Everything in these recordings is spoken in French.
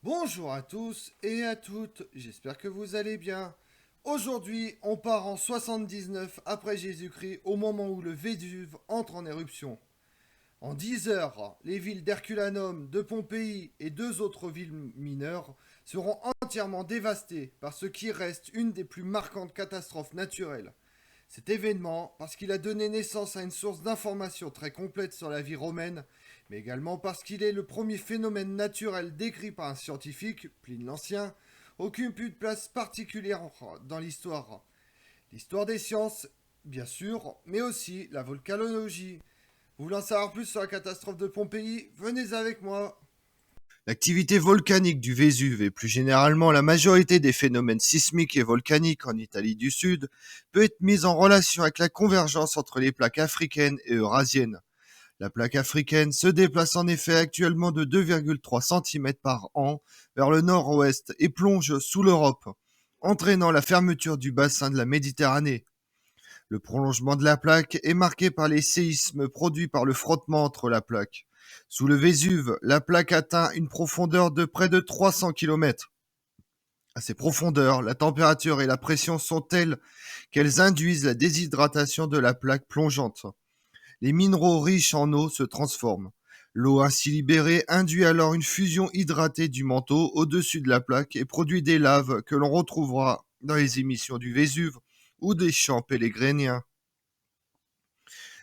Bonjour à tous et à toutes, j'espère que vous allez bien. Aujourd'hui, on part en 79 après Jésus-Christ au moment où le Vésuve entre en éruption. En 10 heures, les villes d'Herculanum, de Pompéi et deux autres villes mineures seront entièrement dévastées par ce qui reste une des plus marquantes catastrophes naturelles. Cet événement, parce qu'il a donné naissance à une source d'informations très complète sur la vie romaine, mais également parce qu'il est le premier phénomène naturel décrit par un scientifique, Pline l'Ancien, occupe une place particulière dans l'histoire. L'histoire des sciences, bien sûr, mais aussi la volcanologie. Vous voulez en savoir plus sur la catastrophe de Pompéi? Venez avec moi. L'activité volcanique du Vésuve et plus généralement la majorité des phénomènes sismiques et volcaniques en Italie du Sud peut être mise en relation avec la convergence entre les plaques africaines et eurasiennes. La plaque africaine se déplace en effet actuellement de 2,3 cm par an vers le nord-ouest et plonge sous l'Europe, entraînant la fermeture du bassin de la Méditerranée. Le prolongement de la plaque est marqué par les séismes produits par le frottement entre la plaque. Sous le Vésuve, la plaque atteint une profondeur de près de 300 km. À ces profondeurs, la température et la pression sont telles qu'elles induisent la déshydratation de la plaque plongeante. Les minéraux riches en eau se transforment. L'eau ainsi libérée induit alors une fusion hydratée du manteau au-dessus de la plaque et produit des laves que l'on retrouvera dans les émissions du Vésuve ou des champs pélégréniens.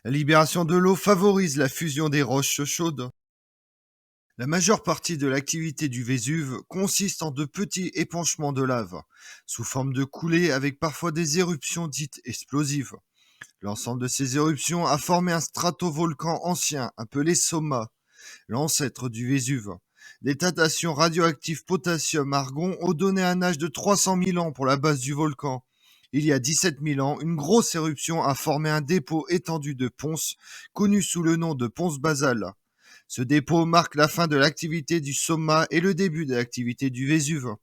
La libération de l'eau favorise la fusion des roches chaudes. La majeure partie de l'activité du Vésuve consiste en de petits épanchements de lave, sous forme de coulées avec parfois des éruptions dites explosives. L'ensemble de ces éruptions a formé un stratovolcan ancien appelé Somma, l'ancêtre du Vésuve. Des datations radioactives potassium-argon ont donné un âge de 300 000 ans pour la base du volcan. Il y a 17 000 ans, une grosse éruption a formé un dépôt étendu de ponce, connu sous le nom de ponce basale. Ce dépôt marque la fin de l'activité du Somma et le début de l'activité du Vésuve.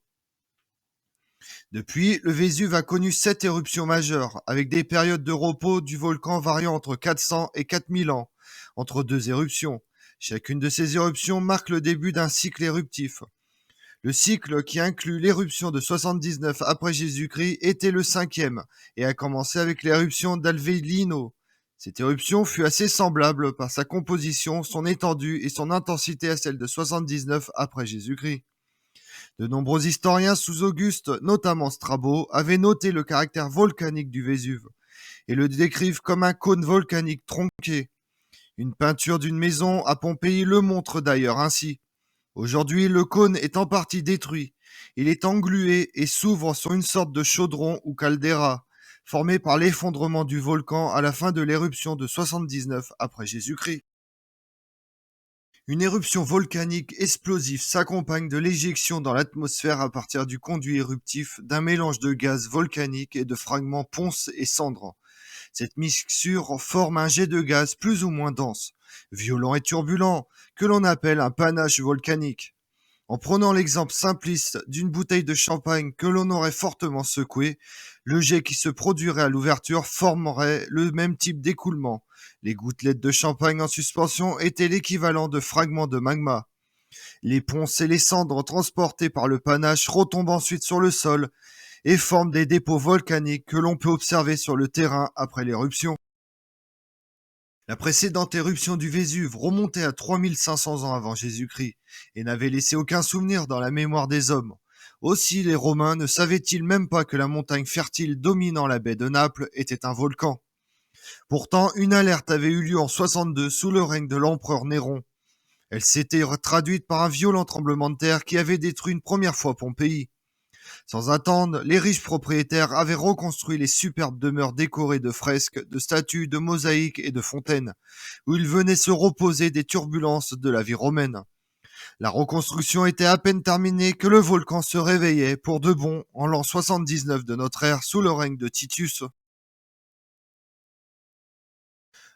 Depuis, le Vésuve a connu 7 éruptions majeures, avec des périodes de repos du volcan variant entre 400 et 4000 ans, entre deux éruptions. Chacune de ces éruptions marque le début d'un cycle éruptif. Le cycle, qui inclut l'éruption de 79 après Jésus-Christ, était le cinquième et a commencé avec l'éruption d'Alvellino. Cette éruption fut assez semblable par sa composition, son étendue et son intensité à celle de 79 après Jésus-Christ. De nombreux historiens sous Auguste, notamment Strabo, avaient noté le caractère volcanique du Vésuve et le décrivent comme un cône volcanique tronqué. Une peinture d'une maison à Pompéi le montre d'ailleurs ainsi. Aujourd'hui, le cône est en partie détruit. Il est englué et s'ouvre sur une sorte de chaudron ou caldeira, formé par l'effondrement du volcan à la fin de l'éruption de 79 après Jésus-Christ. Une éruption volcanique explosive s'accompagne de l'éjection dans l'atmosphère à partir du conduit éruptif d'un mélange de gaz volcanique et de fragments ponce et cendres. Cette mixture forme un jet de gaz plus ou moins dense, violent et turbulent, que l'on appelle un panache volcanique. En prenant l'exemple simpliste d'une bouteille de champagne que l'on aurait fortement secouée, le jet qui se produirait à l'ouverture formerait le même type d'écoulement. Les gouttelettes de champagne en suspension étaient l'équivalent de fragments de magma. Les ponces et les cendres transportées par le panache retombent ensuite sur le sol et forment des dépôts volcaniques que l'on peut observer sur le terrain après l'éruption. La précédente éruption du Vésuve remontait à 3500 ans avant Jésus-Christ et n'avait laissé aucun souvenir dans la mémoire des hommes. Aussi les Romains ne savaient-ils même pas que la montagne fertile dominant la baie de Naples était un volcan. Pourtant, une alerte avait eu lieu en 62 sous le règne de l'empereur Néron. Elle s'était traduite par un violent tremblement de terre qui avait détruit une première fois Pompéi. Sans attendre, les riches propriétaires avaient reconstruit les superbes demeures décorées de fresques, de statues, de mosaïques et de fontaines, où ils venaient se reposer des turbulences de la vie romaine. La reconstruction était à peine terminée que le volcan se réveillait pour de bon en l'an 79 de notre ère sous le règne de Titus.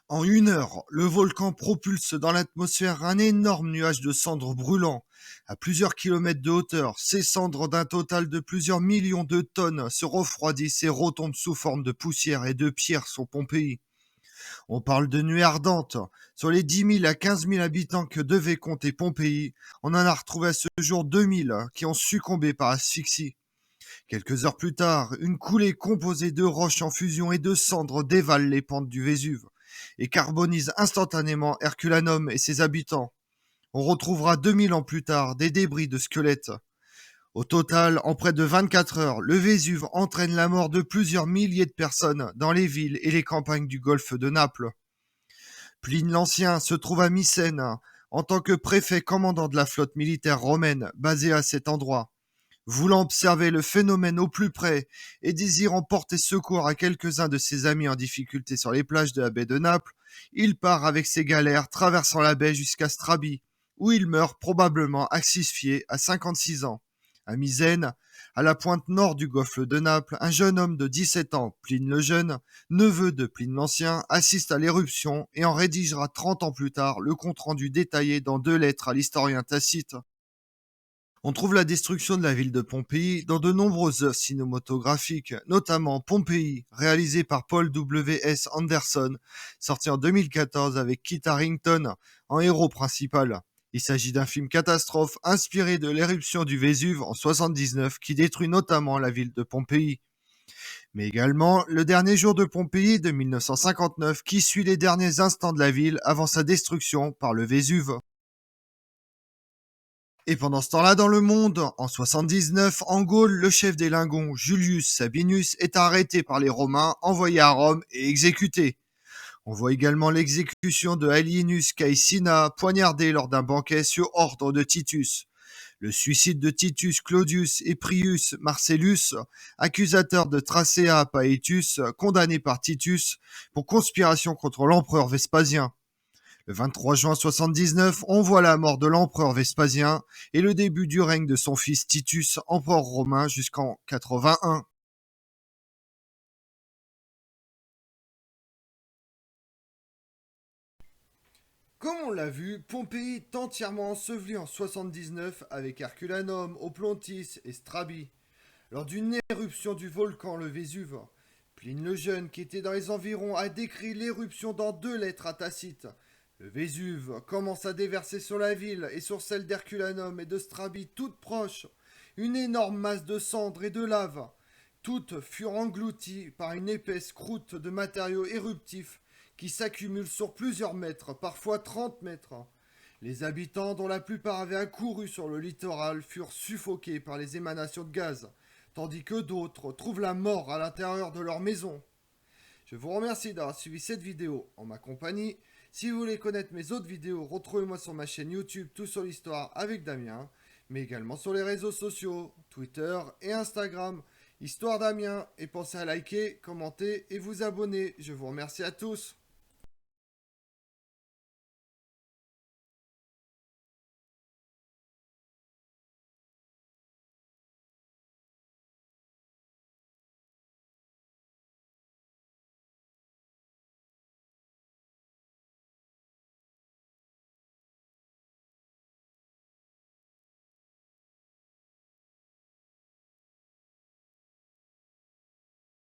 En 1 heure, le volcan propulse dans l'atmosphère un énorme nuage de cendres brûlant. À plusieurs kilomètres de hauteur, ces cendres d'un total de plusieurs millions de tonnes se refroidissent et retombent sous forme de poussière et de pierres sur Pompéi. On parle de nuées ardentes. Sur les 10 000 à 15 000 habitants que devait compter Pompéi, on en a retrouvé à ce jour 2 000 qui ont succombé par asphyxie. Quelques heures plus tard, une coulée composée de roches en fusion et de cendres dévale les pentes du Vésuve et carbonise instantanément Herculanum et ses habitants. On retrouvera 2000 ans plus tard des débris de squelettes. Au total, en près de 24 heures, le Vésuve entraîne la mort de plusieurs milliers de personnes dans les villes et les campagnes du golfe de Naples. Pline l'Ancien se trouve à Mycène en tant que préfet commandant de la flotte militaire romaine basée à cet endroit. Voulant observer le phénomène au plus près et désirant porter secours à quelques-uns de ses amis en difficulté sur les plages de la baie de Naples, il part avec ses galères traversant la baie jusqu'à Strabie, où il meurt probablement asphyxié à 56 ans. À Misène, à la pointe nord du golfe de Naples, un jeune homme de 17 ans, Pline le Jeune, neveu de Pline l'Ancien, assiste à l'éruption et en rédigera 30 ans plus tard le compte-rendu détaillé dans 2 lettres à l'historien Tacite. On trouve la destruction de la ville de Pompéi dans de nombreuses œuvres cinématographiques, notamment Pompéi, réalisé par Paul W.S. Anderson, sorti en 2014 avec Kit Harington en héros principal. Il s'agit d'un film catastrophe inspiré de l'éruption du Vésuve en 79 qui détruit notamment la ville de Pompéi. Mais également Le dernier jour de Pompéi de 1959 qui suit les derniers instants de la ville avant sa destruction par le Vésuve. Et pendant ce temps-là, dans le monde, en 79, en Gaule, le chef des Lingons, Julius Sabinus, est arrêté par les Romains, envoyé à Rome et exécuté. On voit également l'exécution de Alienus Caecina, poignardé lors d'un banquet sur ordre de Titus. Le suicide de Titus Claudius et Prius Marcellus, accusateurs de Tracea Paetus, condamné par Titus pour conspiration contre l'empereur Vespasien. Le 23 juin 79, on voit la mort de l'empereur Vespasien et le début du règne de son fils Titus, empereur romain jusqu'en 81. Comme on l'a vu, Pompéi est entièrement enseveli en 79 avec Herculanum, Oplontis et Strabie. Lors d'une éruption du volcan le Vésuve, Pline le Jeune, qui était dans les environs, a décrit l'éruption dans 2 lettres à Tacite. Le Vésuve commence à déverser sur la ville et sur celle d'Herculanum et de Strabie toutes proches une énorme masse de cendres et de lave. Toutes furent englouties par une épaisse croûte de matériaux éruptifs qui s'accumulent sur plusieurs mètres, parfois 30 mètres. Les habitants, dont la plupart avaient accouru sur le littoral, furent suffoqués par les émanations de gaz, tandis que d'autres trouvent la mort à l'intérieur de leur maison. Je vous remercie d'avoir suivi cette vidéo en ma compagnie. Si vous voulez connaître mes autres vidéos, retrouvez-moi sur ma chaîne YouTube Tout sur l'Histoire avec Damien, mais également sur les réseaux sociaux, Twitter et Instagram, Histoire Damien. Et pensez à liker, commenter et vous abonner. Je vous remercie à tous.